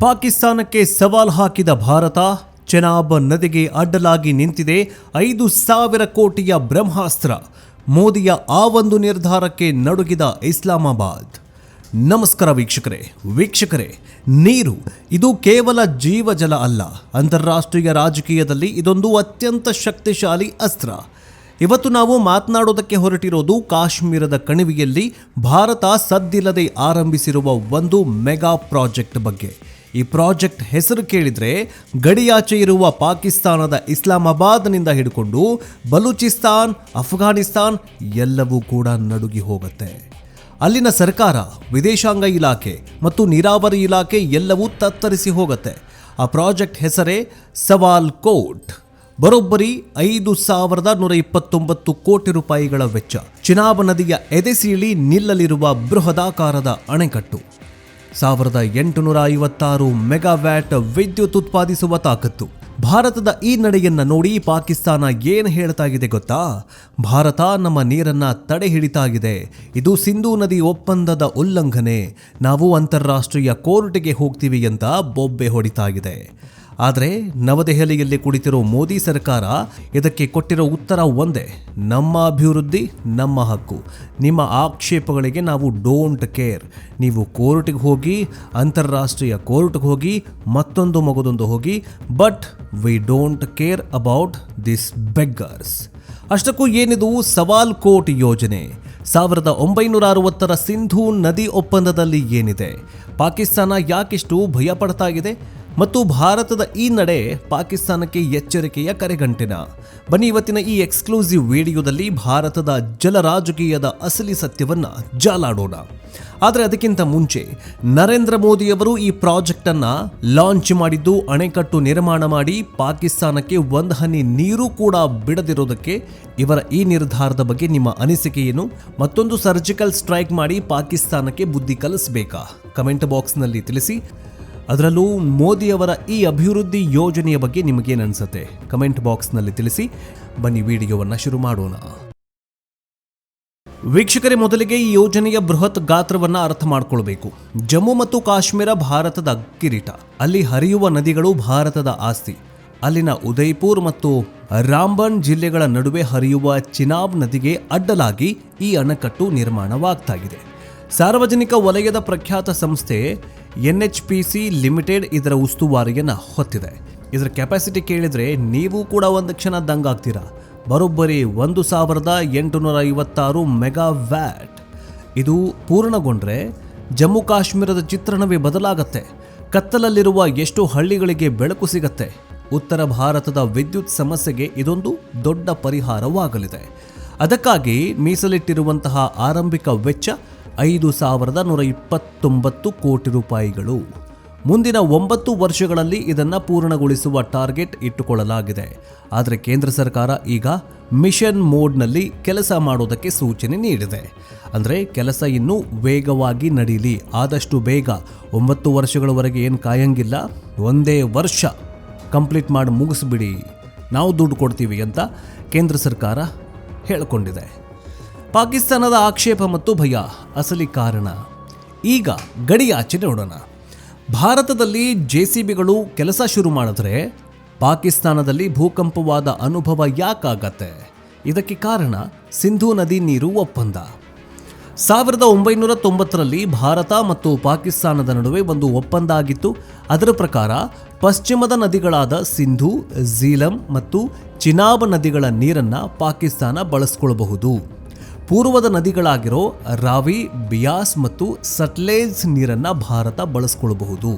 ಪಾಕಿಸ್ತಾನಕ್ಕೆ ಸವಾಲು ಹಾಕಿದ ಭಾರತ ಚೆನಾಬ್ ನದಿಗೆ ಅಡ್ಡಲಾಗಿ ನಿಂತಿದೆ 5,000 ಕೋಟಿಯ ಬ್ರಹ್ಮಾಸ್ತ್ರ. ಮೋದಿಯ ಆ ಒಂದು ನಿರ್ಧಾರಕ್ಕೆ ನಡುಗಿದ ಇಸ್ಲಾಮಾಬಾದ್. ನಮಸ್ಕಾರ ವೀಕ್ಷಕರೇ, ನೀರು ಇದು ಕೇವಲ ಜೀವಜಲ ಅಲ್ಲ, ಅಂತಾರಾಷ್ಟ್ರೀಯ ರಾಜಕೀಯದಲ್ಲಿ ಇದೊಂದು ಅತ್ಯಂತ ಶಕ್ತಿಶಾಲಿ ಅಸ್ತ್ರ. ಇವತ್ತು ನಾವು ಮಾತನಾಡೋದಕ್ಕೆ ಹೊರಟಿರೋದು ಕಾಶ್ಮೀರದ ಕಣಿವೆಯಲ್ಲಿ ಭಾರತ ಸದ್ದಿಲ್ಲದೆ ಆರಂಭಿಸಿರುವ ಒಂದು ಮೆಗಾ ಪ್ರಾಜೆಕ್ಟ್ ಬಗ್ಗೆ. ಈ ಪ್ರಾಜೆಕ್ಟ್ ಹೆಸರು ಕೇಳಿದರೆ ಗಡಿಯಾಚೆ ಇರುವ ಪಾಕಿಸ್ತಾನದ ಇಸ್ಲಾಮಾಬಾದ್ನಿಂದ ಹಿಡ್ಕೊಂಡು ಬಲೂಚಿಸ್ತಾನ್, ಅಫ್ಘಾನಿಸ್ತಾನ್ ಎಲ್ಲವೂ ಕೂಡ ನಡುಗಿ ಹೋಗುತ್ತೆ. ಅಲ್ಲಿನ ಸರ್ಕಾರ, ವಿದೇಶಾಂಗ ಇಲಾಖೆ ಮತ್ತು ನೀರಾವರಿ ಇಲಾಖೆ ಎಲ್ಲವೂ ತತ್ತರಿಸಿ ಹೋಗುತ್ತೆ. ಆ ಪ್ರಾಜೆಕ್ಟ್ ಹೆಸರೇ ಸವಾಲ್ ಕೋಟ್. ಬರೋಬ್ಬರಿ 5,129 ಕೋಟಿ ರೂಪಾಯಿಗಳ ವೆಚ್ಚ. ಚಿನಾಬ್ ನದಿಯ ಎದೆಸೀಳಿ ನಿಲ್ಲಲಿರುವ ಬೃಹದಾಕಾರದ ಅಣೆಕಟ್ಟು. 1,856 ಮೆಗಾವ್ಯಾಟ್ ವಿದ್ಯುತ್ ಉತ್ಪಾದಿಸುವ ತಾಕತ್ತು. ಭಾರತದ ಈ ನಡೆಯನ್ನ ನೋಡಿ ಪಾಕಿಸ್ತಾನ ಏನು ಹೇಳ್ತಾ ಇದೆ ಗೊತ್ತಾ? ಭಾರತ ನಮ್ಮ ನೀರನ್ನ ತಡೆ ಹಿಡಿತಾ ಇದೆ, ಇದು ಸಿಂಧೂ ನದಿ ಒಪ್ಪಂದದ ಉಲ್ಲಂಘನೆ, ನಾವು ಅಂತಾರಾಷ್ಟ್ರೀಯ ಕೋರ್ಟ್ಗೆ ಹೋಗ್ತೀವಿ ಅಂತ ಬೊಬ್ಬೆ ಹೊಡಿತಾ ಇದೆ. ಆದರೆ ನವದೆಹಲಿಯಲ್ಲಿ ಕುಳಿತಿರೋ ಮೋದಿ ಸರ್ಕಾರ ಇದಕ್ಕೆ ಕೊಟ್ಟಿರೋ ಉತ್ತರ ಒಂದೇ: ನಮ್ಮ ಅಭಿವೃದ್ಧಿ ನಮ್ಮ ಹಕ್ಕು, ನಿಮ್ಮ ಆಕ್ಷೇಪಗಳಿಗೆ ನಾವು ಡೋಂಟ್ ಕೇರ್. ನೀವು ಕೋರ್ಟ್ಗೆ ಹೋಗಿ, ಅಂತಾರಾಷ್ಟ್ರೀಯ ಕೋರ್ಟ್ಗೆ ಹೋಗಿ, ಮಗದೊಂದು ಹೋಗಿ, but we don't care about this beggars. ಅಷ್ಟಕ್ಕೂ ಏನಿದು ಸವಾಲ್ ಕೋಟ್ ಯೋಜನೆ? 1960ರ ಸಿಂಧೂ ನದಿ ಒಪ್ಪಂದದಲ್ಲಿ ಏನಿದೆ? ಪಾಕಿಸ್ತಾನ ಯಾಕಿಷ್ಟು ಭಯ ಪಡ್ತಾ ಇದೆ? ಮತ್ತು ಭಾರತದ ಈ ನಡೆ ಪಾಕಿಸ್ತಾನಕ್ಕೆ ಎಚ್ಚರಿಕೆಯ ಕರೆಗಂಟಿನ? ಬನ್ನಿ ಇವತ್ತಿನ ಈ ಎಕ್ಸ್ಕ್ಲೂಸಿವ್ ವಿಡಿಯೋದಲ್ಲಿ ಭಾರತದ ಜಲ ರಾಜಕೀಯದ ಅಸಲಿ ಸತ್ಯವನ್ನ ಜಾಲಾಡೋಣ. ಆದರೆ ಅದಕ್ಕಿಂತ ಮುಂಚೆ ನರೇಂದ್ರ ಮೋದಿಯವರು ಈ ಪ್ರಾಜೆಕ್ಟ್ ಅನ್ನ ಲಾಂಚ್ ಮಾಡಿದ್ದು, ಅಣೆಕಟ್ಟು ನಿರ್ಮಾಣ ಮಾಡಿ ಪಾಕಿಸ್ತಾನಕ್ಕೆ ಒಂದು ಹನಿ ನೀರು ಕೂಡ ಬಿಡದಿರೋದಕ್ಕೆ. ಇವರ ಈ ನಿರ್ಧಾರದ ಬಗ್ಗೆ ನಿಮ್ಮ ಅನಿಸಿಕೆ ಏನು? ಮತ್ತೊಂದು ಸರ್ಜಿಕಲ್ ಸ್ಟ್ರೈಕ್ ಮಾಡಿ ಪಾಕಿಸ್ತಾನಕ್ಕೆ ಬುದ್ಧಿ ಕಲಿಸಬೇಕಾ? ಕಮೆಂಟ್ ಬಾಕ್ಸ್ನಲ್ಲಿ ತಿಳಿಸಿ. ಅದರಲ್ಲೂ ಮೋದಿಯವರ ಈ ಅಭಿವೃದ್ಧಿ ಯೋಜನೆಯ ಬಗ್ಗೆ ನಿಮಗೇನು ಅನ್ಸುತ್ತೆ? ಕಮೆಂಟ್ ಬಾಕ್ಸ್ನಲ್ಲಿ ತಿಳಿಸಿ. ಬನ್ನಿ ವಿಡಿಯೋವನ್ನು ಶುರು ಮಾಡೋಣ. ವೀಕ್ಷಕರೇ, ಮೊದಲಿಗೆ ಈ ಯೋಜನೆಯ ಬೃಹತ್ ಗಾತ್ರವನ್ನು ಅರ್ಥ ಮಾಡ್ಕೊಳ್ಬೇಕು. ಜಮ್ಮು ಮತ್ತು ಕಾಶ್ಮೀರ ಭಾರತದ ಕಿರೀಟ. ಅಲ್ಲಿ ಹರಿಯುವ ನದಿಗಳು ಭಾರತದ ಆಸ್ತಿ. ಅಲ್ಲಿನ ಉದಯ್ಪುರ್ ಮತ್ತು ರಾಂಬನ್ ಜಿಲ್ಲೆಗಳ ನಡುವೆ ಹರಿಯುವ ಚಿನಾಬ್ ನದಿಗೆ ಅಡ್ಡಲಾಗಿ ಈ ಅಣೆಕಟ್ಟು ನಿರ್ಮಾಣವಾಗ್ತಾ ಇದೆ. ಸಾರ್ವಜನಿಕ ವಲಯದ ಪ್ರಖ್ಯಾತ ಸಂಸ್ಥೆ NHPC ಲಿಮಿಟೆಡ್ ಇದರ ಉಸ್ತುವಾರಿಯನ್ನು ಹೊತ್ತಿದೆ. ಇದರ ಕೆಪಾಸಿಟಿ ಕೇಳಿದರೆ ನೀವು ಕೂಡ ಒಂದು ಕ್ಷಣ ದಂಗಾಗ್ತೀರಾ. ಬರೋಬ್ಬರಿ 1,856 ಮೆಗಾವ್ಯಾಟ್. ಇದು ಪೂರ್ಣಗೊಂಡ್ರೆ ಜಮ್ಮು ಕಾಶ್ಮೀರದ ಚಿತ್ರಣವೇ ಬದಲಾಗತ್ತೆ. ಕತ್ತಲಲ್ಲಿರುವ ಎಷ್ಟೋ ಹಳ್ಳಿಗಳಿಗೆ ಬೆಳಕು ಸಿಗತ್ತೆ. ಉತ್ತರ ಭಾರತದ ವಿದ್ಯುತ್ ಸಮಸ್ಯೆಗೆ ಇದೊಂದು ದೊಡ್ಡ ಪರಿಹಾರವಾಗಲಿದೆ. ಅದಕ್ಕಾಗಿ ಮೀಸಲಿಟ್ಟಿರುವಂತಹ ಆರಂಭಿಕ ವೆಚ್ಚ 5,129 ಕೋಟಿ ರೂಪಾಯಿಗಳು. ಮುಂದಿನ 9 ವರ್ಷಗಳಲ್ಲಿ ಇದನ್ನು ಪೂರ್ಣಗೊಳಿಸುವ ಟಾರ್ಗೆಟ್ ಇಟ್ಟುಕೊಳ್ಳಲಾಗಿದೆ. ಆದರೆ ಕೇಂದ್ರ ಸರ್ಕಾರ ಈಗ ಮಿಷನ್ ಮೋಡ್ನಲ್ಲಿ ಕೆಲಸ ಮಾಡೋದಕ್ಕೆ ಸೂಚನೆ ನೀಡಿದೆ. ಅಂದರೆ ಕೆಲಸ ಇನ್ನೂ ವೇಗವಾಗಿ ನಡೀಲಿ, ಆದಷ್ಟು ಬೇಗ. 9 ವರ್ಷಗಳವರೆಗೆ ಏನು ಕಾಯಂಗಿಲ್ಲ, ಒಂದೇ ವರ್ಷ ಕಂಪ್ಲೀಟ್ ಮಾಡಿ ಮುಗಿಸ್ಬಿಡಿ, ನಾವು ದುಡ್ಡು ಕೊಡ್ತೀವಿ ಅಂತ ಕೇಂದ್ರ ಸರ್ಕಾರ ಹೇಳಿಕೊಂಡಿದೆ. ಪಾಕಿಸ್ತಾನದ ಆಕ್ಷೇಪ ಮತ್ತು ಭಯ ಅಸಲಿ ಕಾರಣ ಈಗ ಗಡಿಯಾಚೆ ನೋಡೋಣ. ಭಾರತದಲ್ಲಿ JCBಗಳು ಕೆಲಸ ಶುರು ಮಾಡಿದ್ರೆ ಪಾಕಿಸ್ತಾನದಲ್ಲಿ ಭೂಕಂಪವಾದ ಅನುಭವ ಯಾಕಾಗತ್ತೆ? ಇದಕ್ಕೆ ಕಾರಣ ಸಿಂಧೂ ನದಿ ನೀರು ಒಪ್ಪಂದ. 1990ರಲ್ಲಿ ಭಾರತ ಮತ್ತು ಪಾಕಿಸ್ತಾನದ ನಡುವೆ ಒಂದು ಒಪ್ಪಂದ ಆಗಿತ್ತು. ಅದರ ಪ್ರಕಾರ ಪಶ್ಚಿಮದ ನದಿಗಳಾದ ಸಿಂಧೂ, ಝೀಲಂ ಮತ್ತು ಚಿನಾಬ್ ನದಿಗಳ ನೀರನ್ನ ಪಾಕಿಸ್ತಾನ ಬಳಸಿಕೊಳ್ಳಬಹುದು. ಪೂರ್ವದ ನದಿಗಳಾಗಿರೋ ರಾವಿ, ಬಿಯಾಸ್ ಮತ್ತು ಸಟ್ಲೇಜ್ ನೀರನ್ನ ಭಾರತ ಬಳಸಿಕೊಳ್ಳಬಹುದು.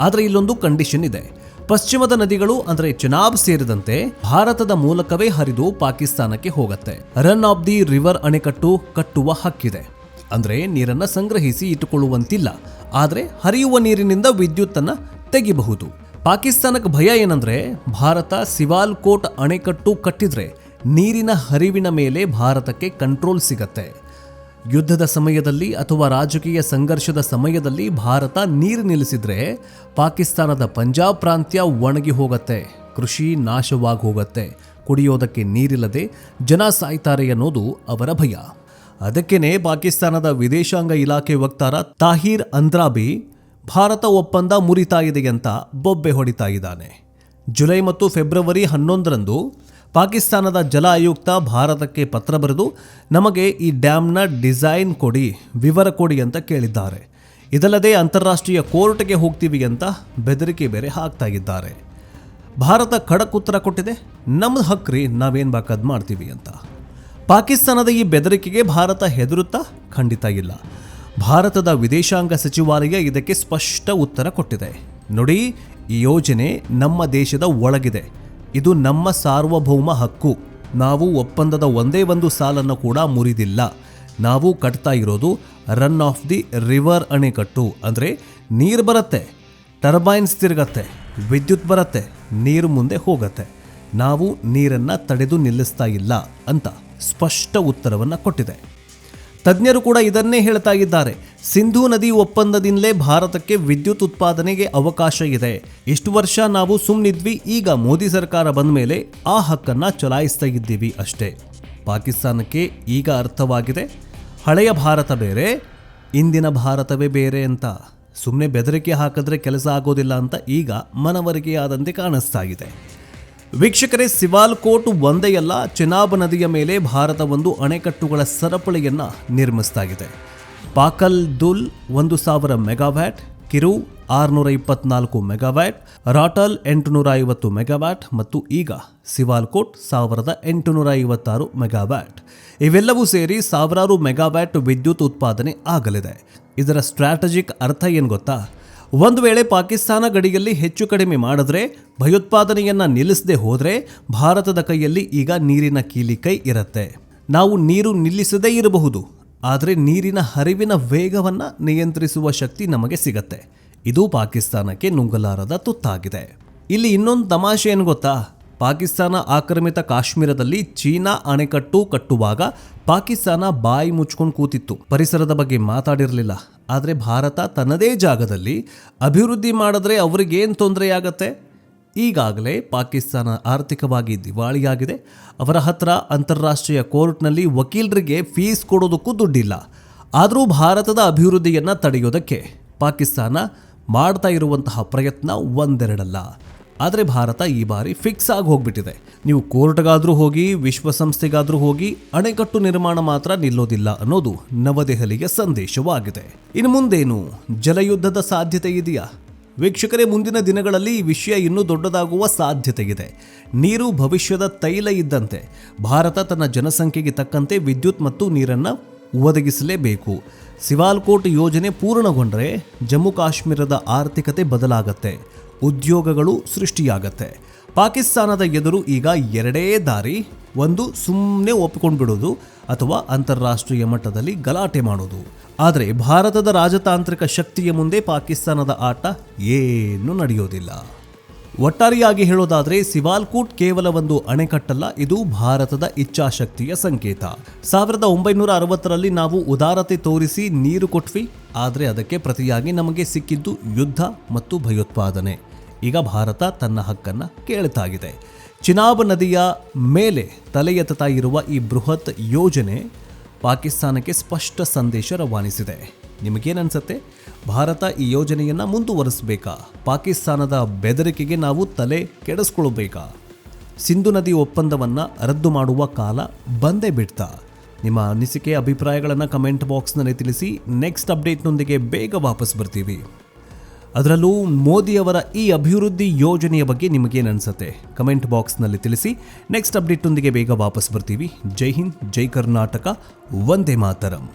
ಆದರೆ ಇಲ್ಲೊಂದು ಕಂಡೀಷನ್ ಇದೆ. ಪಶ್ಚಿಮದ ನದಿಗಳು ಅಂದರೆ ಚಿನಾಬ್ ಸೇರಿದಂತೆ ಭಾರತದ ಮೂಲಕವೇ ಹರಿದು ಪಾಕಿಸ್ತಾನಕ್ಕೆ ಹೋಗುತ್ತೆ. ರನ್ ಆಫ್ ದಿ ರಿವರ್ ಅಣೆಕಟ್ಟು ಕಟ್ಟುವ ಹಕ್ಕಿದೆ. ಅಂದ್ರೆ ನೀರನ್ನ ಸಂಗ್ರಹಿಸಿ ಇಟ್ಟುಕೊಳ್ಳುವಂತಿಲ್ಲ, ಆದರೆ ಹರಿಯುವ ನೀರಿನಿಂದ ವಿದ್ಯುತ್ ಅನ್ನ ತೆಗಿಬಹುದು. ಪಾಕಿಸ್ತಾನಕ್ಕೆ ಭಯ ಏನಂದ್ರೆ, ಭಾರತ ಸಿವಾಲ್ ಕೋಟ್ ಅಣೆಕಟ್ಟು ಕಟ್ಟಿದ್ರೆ ನೀರಿನ ಹರಿವಿನ ಮೇಲೆ ಭಾರತಕ್ಕೆ ಕಂಟ್ರೋಲ್ ಸಿಗತ್ತೆ. ಯುದ್ಧದ ಸಮಯದಲ್ಲಿ ಅಥವಾ ರಾಜಕೀಯ ಸಂಘರ್ಷದ ಸಮಯದಲ್ಲಿ ಭಾರತ ನೀರು ನಿಲ್ಲಿಸಿದ್ರೆ ಪಾಕಿಸ್ತಾನದ ಪಂಜಾಬ್ ಪ್ರಾಂತ್ಯ ಒಣಗಿ ಹೋಗುತ್ತೆ, ಕೃಷಿ ನಾಶವಾಗಿ ಹೋಗುತ್ತೆ, ಕುಡಿಯೋದಕ್ಕೆ ನೀರಿಲ್ಲದೆ ಜನ ಸಾಯ್ತಾರೆ ಅನ್ನೋದು ಅವರ ಭಯ. ಅದಕ್ಕೇನೆ ಪಾಕಿಸ್ತಾನದ ವಿದೇಶಾಂಗ ಇಲಾಖೆ ವಕ್ತಾರ ತಾಹಿರ್ ಅಂದ್ರಾಬಿ ಭಾರತ ಒಪ್ಪಂದ ಮುರಿತಾ ಇದೆ ಅಂತ ಬೊಬ್ಬೆ ಹೊಡಿತಾ ಇದ್ದಾನೆ. ಜುಲೈ ಮತ್ತು ಫೆಬ್ರವರಿ 11ರಂದು ಪಾಕಿಸ್ತಾನದ ಜಲ ಆಯುಕ್ತ ಭಾರತಕ್ಕೆ ಪತ್ರ ಬರೆದು ನಮಗೆ ಈ ಡ್ಯಾಮ್ನ ಡಿಸೈನ್ ಕೊಡಿ, ವಿವರ ಕೊಡಿ ಅಂತ ಕೇಳಿದ್ದಾರೆ. ಇದಲ್ಲದೆ ಅಂತಾರಾಷ್ಟ್ರೀಯ ಕೋರ್ಟ್ಗೆ ಹೋಗ್ತೀವಿ ಅಂತ ಬೆದರಿಕೆ ಬೇರೆ ಹಾಕ್ತಾ ಇದ್ದಾರೆ. ಭಾರತ ಖಡಕ್ ಉತ್ತರ ಕೊಟ್ಟಿದೆ, ನಮ್ದು ಹಕ್ಕ್ರಿ, ನಾವೇನು ಬೇಕಾದ್ ಮಾಡ್ತೀವಿ ಅಂತ. ಪಾಕಿಸ್ತಾನದ ಈ ಬೆದರಿಕೆಗೆ ಭಾರತ ಹೆದರುತ್ತಾ? ಖಂಡಿತ ಇಲ್ಲ. ಭಾರತದ ವಿದೇಶಾಂಗ ಸಚಿವಾಲಯ ಇದಕ್ಕೆ ಸ್ಪಷ್ಟ ಉತ್ತರ ಕೊಟ್ಟಿದೆ. ನೋಡಿ, ಈ ಯೋಜನೆ ನಮ್ಮ ದೇಶದ ಒಳಗಿದೆ, ಇದು ನಮ್ಮ ಸಾರ್ವಭೌಮ ಹಕ್ಕು. ನಾವು ಒಪ್ಪಂದದ ಒಂದೇ ಒಂದು ಸಾಲನ್ನು ಕೂಡ ಮುರಿದಿಲ್ಲ. ನಾವು ಕಟ್ತಾ ಇರೋದು ರನ್ ಆಫ್ ದಿ ರಿವರ್ ಅಣೆಕಟ್ಟು. ಅಂದರೆ ನೀರು ಬರುತ್ತೆ, ಟರ್ಬೈನ್ಸ್ ತಿರುಗತ್ತೆ, ವಿದ್ಯುತ್ ಬರುತ್ತೆ, ನೀರು ಮುಂದೆ ಹೋಗತ್ತೆ. ನಾವು ನೀರನ್ನು ತಡೆದು ನಿಲ್ಲಿಸ್ತಾ ಇಲ್ಲ ಅಂತ ಸ್ಪಷ್ಟ ಉತ್ತರವನ್ನು ಕೊಟ್ಟಿದೆ. ತಜ್ಞರು ಕೂಡ ಇದನ್ನೇ ಹೇಳ್ತಾ ಇದ್ದಾರೆ. ಸಿಂಧೂ ನದಿ ಒಪ್ಪಂದದಿಂದಲೇ ಭಾರತಕ್ಕೆ ವಿದ್ಯುತ್ ಉತ್ಪಾದನೆಗೆ ಅವಕಾಶ ಇದೆ. ಇಷ್ಟು ವರ್ಷ ನಾವು ಸುಮ್ಮನಿದ್ವಿ, ಈಗ ಮೋದಿ ಸರ್ಕಾರ ಬಂದ ಮೇಲೆ ಆ ಹಕ್ಕನ್ನು ಚಲಾಯಿಸ್ತಾ ಇದ್ದೀವಿ ಅಷ್ಟೇ. ಪಾಕಿಸ್ತಾನಕ್ಕೆ ಈಗ ಅರ್ಥವಾಗಿದೆ, ಹಳೆಯ ಭಾರತ ಬೇರೆ, ಇಂದಿನ ಭಾರತವೇ ಬೇರೆ ಅಂತ. ಸುಮ್ಮನೆ ಬೆದರಿಕೆ ಹಾಕಿದ್ರೆ ಕೆಲಸ ಆಗೋದಿಲ್ಲ ಅಂತ ಈಗ ಮನವರಿಕೆಯಾದಂತೆ ಕಾಣಿಸ್ತಾ ಇದೆ. ವೀಕ್ಷಕರೇ, ಸಿವಾಲ್ಕೋಟ್ ಒಂದೇ ಅಲ್ಲ, ಚೆನಾಬ್ ನದಿಯ ಮೇಲೆ ಭಾರತ ಒಂದು ಅಣೆಕಟ್ಟುಗಳ ಸರಪಳಿಯನ್ನು ನಿರ್ಮಿಸ್ತಾ ಇದೆ. ಪಾಕಲ್ ದುಲ್ 1000 ಮೆಗಾವ್ಯಾಟ್, ಕಿರು 624 ಮೆಗಾವ್ಯಾಟ್, ರಾಟಲ್ 850 ಮೆಗಾವ್ಯಾಟ್ ಮತ್ತು ಈಗ ಸಿವಾಲ್ಕೋಟ್ 1856 ಮೆಗಾವ್ಯಾಟ್. ಇವೆಲ್ಲವೂ ಸೇರಿ ಸಾವಿರಾರು ಮೆಗಾವ್ಯಾಟ್ ವಿದ್ಯುತ್ ಉತ್ಪಾದನೆ ಆಗಲಿದೆ. ಇದರ ಸ್ಟ್ರಾಟಜಿಕ್ ಅರ್ಥ ಏನು ಗೊತ್ತಾ? ಒಂದು ವೇಳೆ ಪಾಕಿಸ್ತಾನ ಗಡಿಯಲ್ಲಿ ಹೆಚ್ಚು ಕಡಿಮೆ ಮಾಡಿದ್ರೆ, ಭಯೋತ್ಪಾದನೆಯನ್ನು ನಿಲ್ಲಿಸದೆ ಹೋದರೆ ಭಾರತದ ಕೈಯಲ್ಲಿ ಈಗ ನೀರಿನ ಕೀಲಿ ಕೈ ಇರುತ್ತೆ. ನಾವು ನೀರು ನಿಲ್ಲಿಸದೇ ಇರಬಹುದು, ಆದರೆ ನೀರಿನ ಹರಿವಿನ ವೇಗವನ್ನು ನಿಯಂತ್ರಿಸುವ ಶಕ್ತಿ ನಮಗೆ ಸಿಗತ್ತೆ. ಇದು ಪಾಕಿಸ್ತಾನಕ್ಕೆ ನುಂಗಲಾರದ ತುತ್ತಾಗಿದೆ. ಇಲ್ಲಿ ಇನ್ನೊಂದು ತಮಾಷೆ ಏನು ಗೊತ್ತಾ? ಪಾಕಿಸ್ತಾನ ಆಕ್ರಮಿತ ಕಾಶ್ಮೀರದಲ್ಲಿ ಚೀನಾ ಅಣೆಕಟ್ಟು ಕಟ್ಟುವಾಗ ಪಾಕಿಸ್ತಾನ ಬಾಯಿ ಮುಚ್ಕೊಂಡು ಕೂತಿತ್ತು, ಪರಿಸರದ ಬಗ್ಗೆ ಮಾತಾಡಿರಲಿಲ್ಲ. ಆದರೆ ಭಾರತ ತನ್ನದೇ ಜಾಗದಲ್ಲಿ ಅಭಿವೃದ್ಧಿ ಮಾಡಿದ್ರೆ ಅವ್ರಿಗೇನು ತೊಂದರೆಯಾಗತ್ತೆ? ಈಗಾಗಲೇ ಪಾಕಿಸ್ತಾನ ಆರ್ಥಿಕವಾಗಿ ದಿವಾಳಿಯಾಗಿದೆ. ಅವರ ಹತ್ರ ಅಂತಾರಾಷ್ಟ್ರೀಯ ಕೋರ್ಟ್ನಲ್ಲಿ ವಕೀಲರಿಗೆ ಫೀಸ್ ಕೊಡೋದಕ್ಕೂ ದುಡ್ಡಿಲ್ಲ. ಆದರೂ ಭಾರತದ ಅಭಿವೃದ್ಧಿಯನ್ನು ತಡೆಯೋದಕ್ಕೆ ಪಾಕಿಸ್ತಾನ ಮಾಡ್ತಾ ಇರುವಂತಹ ಪ್ರಯತ್ನ ಒಂದೆರಡಲ್ಲ. ಆದರೆ ಭಾರತ ಈ ಬಾರಿ ಫಿಕ್ಸ್ ಆಗಿ ಹೋಗ್ಬಿಟ್ಟಿದೆ. ನೀವು ಕೋರ್ಟ್ಗಾದರೂ ಹೋಗಿ, ವಿಶ್ವಸಂಸ್ಥೆಗಾದರೂ ಹೋಗಿ, ಅಣೆಕಟ್ಟು ನಿರ್ಮಾಣ ಮಾತ್ರ ನಿಲ್ಲೋದಿಲ್ಲ ಅನ್ನೋದು ನವದೆಹಲಿಯ ಸಂದೇಶವಾಗಿದೆ. ಇನ್ನು ಮುಂದೇನು? ಜಲಯುದ್ಧದ ಸಾಧ್ಯತೆ ಇದೆಯಾ? ವೀಕ್ಷಕರೇ, ಮುಂದಿನ ದಿನಗಳಲ್ಲಿ ಈ ವಿಷಯ ಇನ್ನೂ ದೊಡ್ಡದಾಗುವ ಸಾಧ್ಯತೆ ಇದೆ. ನೀರು ಭವಿಷ್ಯದ ತೈಲ ಇದ್ದಂತೆ. ಭಾರತ ತನ್ನ ಜನಸಂಖ್ಯೆಗೆ ತಕ್ಕಂತೆ ವಿದ್ಯುತ್ ಮತ್ತು ನೀರನ್ನು ಒದಗಿಸಲೇಬೇಕು. ಸಿವಾಲ್ಕೋಟ್ ಯೋಜನೆ ಪೂರ್ಣಗೊಂಡರೆ ಜಮ್ಮು ಕಾಶ್ಮೀರದ ಆರ್ಥಿಕತೆ ಬದಲಾಗತ್ತೆ, ಉದ್ಯೋಗಗಳು ಸೃಷ್ಟಿಯಾಗತ್ತೆ. ಪಾಕಿಸ್ತಾನದ ಎದುರು ಈಗ ಎರಡೇ ದಾರಿ. ಒಂದು, ಸುಮ್ಮನೆ ಒಪ್ಪಿಕೊಂಡ್ಬಿಡೋದು, ಅಥವಾ ಅಂತಾರಾಷ್ಟ್ರೀಯ ಮಟ್ಟದಲ್ಲಿ ಗಲಾಟೆ ಮಾಡೋದು. ಆದರೆ ಭಾರತದ ರಾಜತಾಂತ್ರಿಕ ಶಕ್ತಿಯ ಮುಂದೆ ಪಾಕಿಸ್ತಾನದ ಆಟ ಏನೂ ನಡೆಯೋದಿಲ್ಲ. ಒಟ್ಟಾರೆಯಾಗಿ ಹೇಳೋದಾದರೆ ಸಿವಾಲ್ಕೋಟ್ ಕೇವಲ ಒಂದು ಅಣೆಕಟ್ಟಲ್ಲ, ಇದು ಭಾರತದ ಇಚ್ಛಾಶಕ್ತಿಯ ಸಂಕೇತ. 1960ರಲ್ಲಿ ನಾವು ಉದಾರತೆ ತೋರಿಸಿ ನೀರು ಕೊಟ್ವಿ, ಆದರೆ ಅದಕ್ಕೆ ಪ್ರತಿಯಾಗಿ ನಮಗೆ ಸಿಕ್ಕಿದ್ದು ಯುದ್ಧ ಮತ್ತು ಭಯೋತ್ಪಾದನೆ. ಈಗ ಭಾರತ ತನ್ನ ಹಕ್ಕನ್ನು ಕೇಳ್ತಾಗಿದೆ. ಚಿನಾಬ್ ನದಿಯ ಮೇಲೆ ತಲೆ ಎತ್ತುತ್ತಾ ಇರುವ ಈ ಬೃಹತ್ ಯೋಜನೆ ಪಾಕಿಸ್ತಾನಕ್ಕೆ ಸ್ಪಷ್ಟ ಸಂದೇಶ ರವಾನಿಸಿದೆ. ನಿಮಗೇನನ್ಸುತ್ತೆ? ಭಾರತ ಈ ಯೋಜನೆಯನ್ನು ಮುಂದುವರಿಸಬೇಕಾ? ಪಾಕಿಸ್ತಾನದ ಬೆದರಿಕೆಗೆ ನಾವು ತಲೆ ಕೆಡಿಸ್ಕೊಳ್ಬೇಕಾ? ಸಿಂಧು ನದಿ ಒಪ್ಪಂದವನ್ನು ರದ್ದು ಮಾಡುವ ಕಾಲ ಬಂದೇ ಬಿಡ್ತಾ? ನಿಮ್ಮ ಅನಿಸಿಕೆ, ಅಭಿಪ್ರಾಯಗಳನ್ನು ಕಮೆಂಟ್ ಬಾಕ್ಸ್ನಲ್ಲಿ ತಿಳಿಸಿ. ನೆಕ್ಸ್ಟ್ ಅಪ್ಡೇಟ್ನೊಂದಿಗೆ ಬೇಗ ವಾಪಸ್ ಬರ್ತೀವಿ. ಅದರಲ್ಲೂ ಮೋದಿಯವರ ಈ ಅಭಿವೃದ್ಧಿ ಯೋಜನೆಯ ಬಗ್ಗೆ ನಿಮಗೇನು ಅನಿಸುತ್ತೆ? ಕಮೆಂಟ್ ಬಾಕ್ಸ್ನಲ್ಲಿ ತಿಳಿಸಿ. ನೆಕ್ಸ್ಟ್ ಅಪ್ಡೇಟ್ನೊಂದಿಗೆ ಬೇಗ ವಾಪಸ್ ಬರ್ತೀವಿ. ಜೈ ಹಿಂದ್, ಜೈ ಕರ್ನಾಟಕ, ವಂದೇ ಮಾತರಂ.